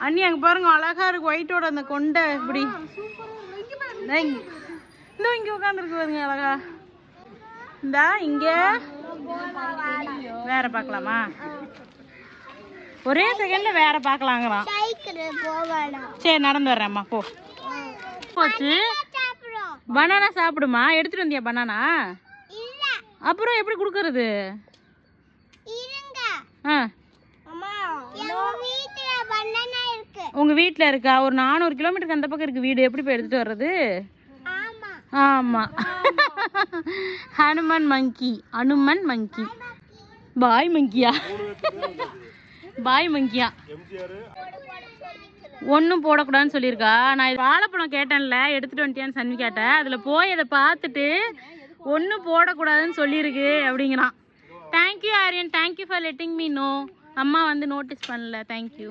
அண்ணி அங்கே பாருங்க அழகா இருக்கு ஒயிட்டோட அந்த கொண்டை இப்படி இந்த இங்கே உட்காந்துருக்கு பாருங்க அழகா இந்தா இங்கே வேற பார்க்கலாமா ஒரே செகண்ட்ல வேற பார்க்கலாங்களாம் சரி நடந்து வர்றேம்மா போ போச்சு பனானா சாப்பிடுமா எடுத்துட்டு வந்தியா பனானா அப்புறம் எப்படி கொடுக்கறது உங்க வீட்டுல இருக்கா ஒரு 400 கிலோமீட்டருக்கு அந்த பக்கம் இருக்கு வீடு எப்படி போய் எடுத்துட்டு வர்றது ஆமா ஹனுமன் மங்கி பாய் மங்கியா பாய் மங்கியா ஒன்றும் போடக்கூடாதுன்னு சொல்லியிருக்கா நான் வாழைப்பழம் கேட்டேன்ல எடுத்துட்டு வந்துட்டியான்னு சன்வி கேட்டேன் அதில் போய் அதை பார்த்துட்டு ஒன்றும் போடக்கூடாதுன்னு சொல்லியிருக்கு அப்படிங்கிறான் thank you Aryan thank you for letting me know அம்மா வந்து நோட்டீஸ் பண்ணல தேங்க்யூ